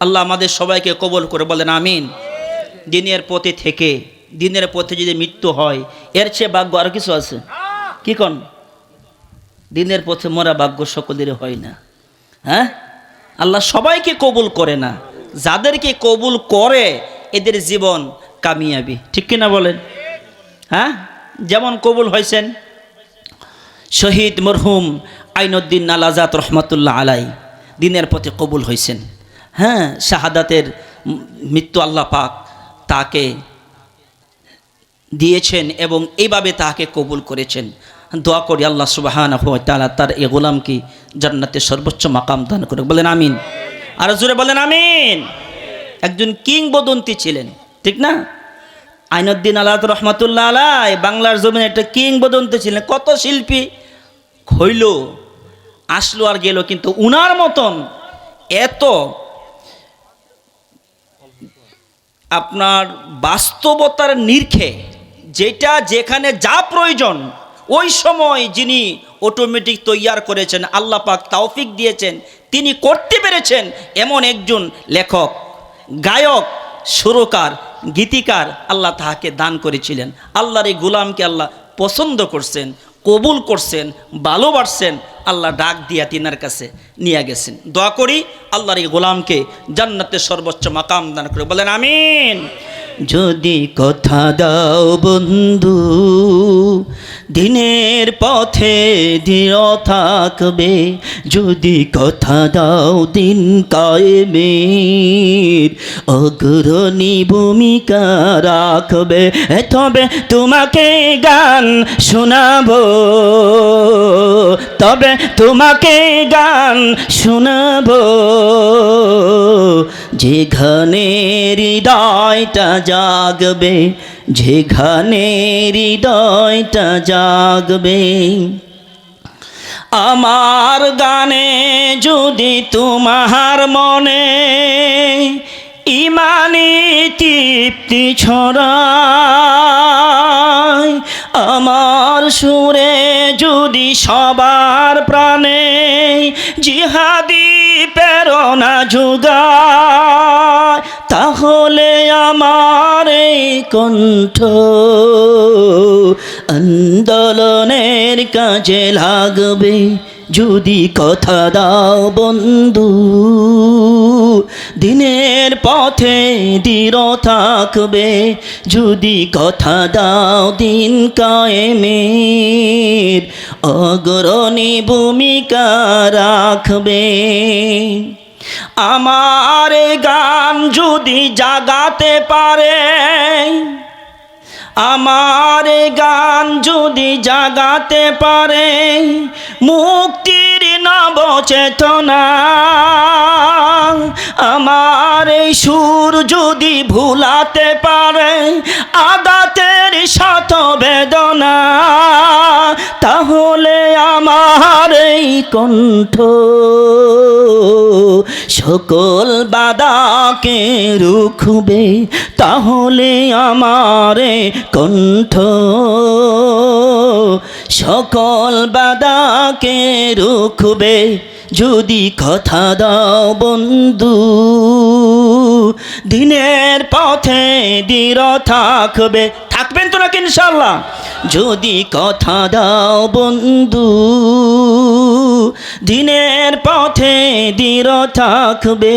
আল্লাহ আমাদের সবাইকে কবুল করে বলেন আমিন। দিনের পথে থেকে দিনের পথে যদি মৃত্যু হয় এর চেয়ে ভাগ্য আর কিছু আছে? কি কোন? দিনের পথে মরা ভাগ্য সকলের হয় না। হ্যাঁ, আল্লাহ সবাইকে কবুল করে না, যাদেরকে কবুল করে এদের জীবন কামিয়াবি, ঠিক কিনা বলেন? হ্যাঁ, যেমন কবুল হয়েছেন শহীদ মরহুম আইনুদ্দিন আল আজাদ রহমতুল্লাহ আলাই, দিনের পথে কবুল হয়েছেন। হ্যাঁ, শাহাদাতের মৃত্যু আল্লাহ পাক তাকে দিয়েছেন এবং এইভাবে তাকে কবুল করেছেন। দোয়া করি আল্লাহ সুবহানাহু ওয়া তাআলা তার এই গোলামকে জান্নাতের সর্বোচ্চ মাকাম দান করে, বলেন আমিন। আর জোরে বলেন আমিন। একজন কিংবদন্তি ছিলেন, ঠিক না? আইনুদ্দিন আলাদ রহমতুল্লাহ আলাই বাংলার জমিনে একটা কিংবদন্তি ছিলেন। কত শিল্পী হইল, আসলো আর গেল, কিন্তু উনার মতন এত আপনার বাস্তবতার নিরিখে যেটা যেখানে যা প্রয়োজন ওই সময় যিনি অটোমেটিক তৈয়ার করেছেন, আল্লাহ পাক তৌফিক দিয়েছেন, তিনি করতে পেরেছেন, এমন একজন লেখক, গায়ক, সুরকার, গীতিকার আল্লাহ তাহাকে দান করেছিলেন। আল্লাহর এই গোলামকে আল্লাহ পছন্দ করছেন, কবুল করছেন, ভালোবাসছেন। আল্লাহ ডাক দিয়া তিনার কাছে নিয়ে গেছেন। দোয়া করি আল্লাহর এই গোলামকে জান্নাতের সর্বোচ্চ মাকাম দান করে, বলেন আমিন। যদি কথা দাও বন্ধু দিনের পথে দৃঢ় থাকবে, যদি কথা দাও দিন কায়েমের অগ্রণী ভূমিকা রাখবে, তবে তোমাকে গান শোনাবো, তবে তোমাকে গান শোনাবো, যেখানে হৃদয়টা জাগবে, যেখানে হৃদয়টা জাগবে। আমার গানে যদি তোমার মনে ইমানি তৃপ্তি ছড়ায়, আমার সুরে যদি সবার প্রাণে জিহাদি প্রেরণা যোগায়, তাহলে আমার এই কণ্ঠ আন্দোলনের কাজে লাগবে। যদি কথা দাও বন্ধু দিনের পথে দৃঢ় থাকবে, যদি কথা দাও দিন কায়েমের অগ্রণী ভূমিকা রাখবে। আমার গান যদি জাগাতে পারে, আমার গান যদি জাগাতে পারে মুক্তির নব চেতনা, আমার এই সুর যদি ভুলাতে পারে আঘাতের শত বেদনা, তাহলে আমার এই কণ্ঠ সকল বাধাকে রুখবে, তাহলে আমার কণ্ঠ সকল বাধাকে রুখবে। যদি কথা দাও বন্ধু দিনের পথে দৃঢ় থাকবে, থাকবেন তো নাকি ইনশাআল্লাহ? যদি কথা দাও বন্ধু দিনের পথে দৃঢ় থাকবে,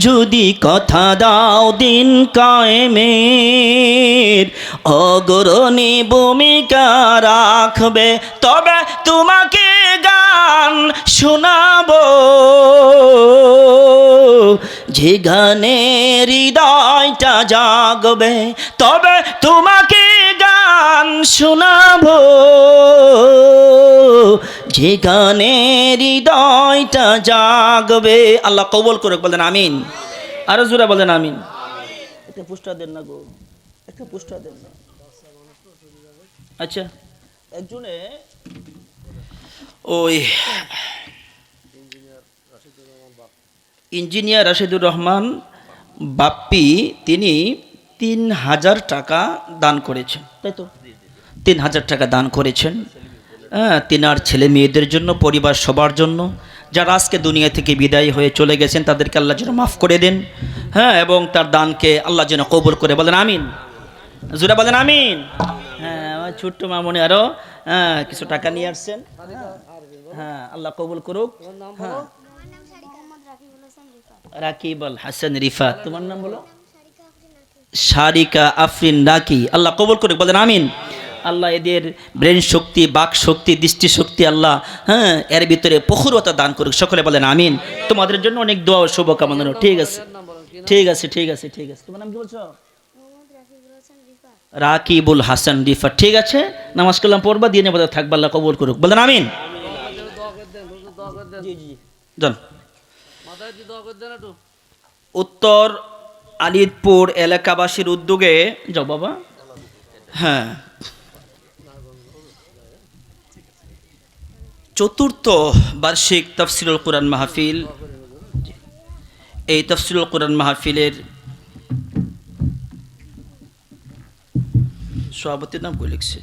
যদি কথা দাও দিন কায়েমের অগ্রণী ভূমিকা রাখবে, তবে তোমাকে গান শোনাবো, যে গানে হৃদয়টা জাগবে, তবে তোমাকে গান শোনাবো, যে গানে হৃদয়টা জাগবে। আল্লাহ কবুল করে, বলেন আমিন। আরো জোরে বলেন আমিন। একটা পুষ্টা দেন না গো, একটা পুষ্টা দেন না। আচ্ছা, একজনে ওই ইঞ্জিনিয়ার রাশিদুর রহমান বাপ্পি, তিনি ৩,০০০ টাকা দান করেছেন, তাই তো? ৩,০০০ টাকা দান করেছেন। হ্যাঁ, তিনার ছেলে মেয়েদের জন্য, পরিবার সবার জন্য যারা আজকে দুনিয়া থেকে বিদায় হয়ে চলে গেছেন তাদেরকে আল্লাহ যেন মাফ করে দেন, হ্যাঁ, এবং তার দানকে আল্লাহ যেন কবুল করে। বলেন আমিন, জোরে বলেন আমিন। হ্যাঁ, আমার ছোট্ট মামনি আরো কিছু টাকা নিয়ে আসছেন, হ্যাঁ, আল্লাহ কবুল করুক। হ্যাঁ, রাকিব আল হাসান রিফাত, তোমার নাম বলো? শারিকা আফরিন রাকি, আল্লাহ কবুল করুক। বলেন আমিন। আল্লাহ এদের ব্রেন শক্তি, বাক শক্তি, দৃষ্টি শক্তি আল্লাহ, হ্যাঁ, এর ভিতরে প্রখরতা দান করুক। সকলে বলেন আমিন। তোমাদের জন্য অনেক দোয়া ও শুভকামনা। ঠিক আছে, ঠিক আছে, ঠিক আছে, ঠিক আছে। তোমার নাম কি বলছো? রাকিবুল হাসান রিফাত। ঠিক আছে, নামাজ কালাম পড়বা, দিয়ে নেবা, থাকবা, আল্লাহ কবুল করুক। বলেন আমিন। যান। উত্তর আলিদপুর এলাকাবাসীর উদ্যোগে যাও বাবা, হ্যাঁ, চতুর্থ বার্ষিক তাফসিরুল কোরআন মাহফিল। এই তাফসিরুল কোরআন মাহফিলের সভাপতির নাম কই লিখছে?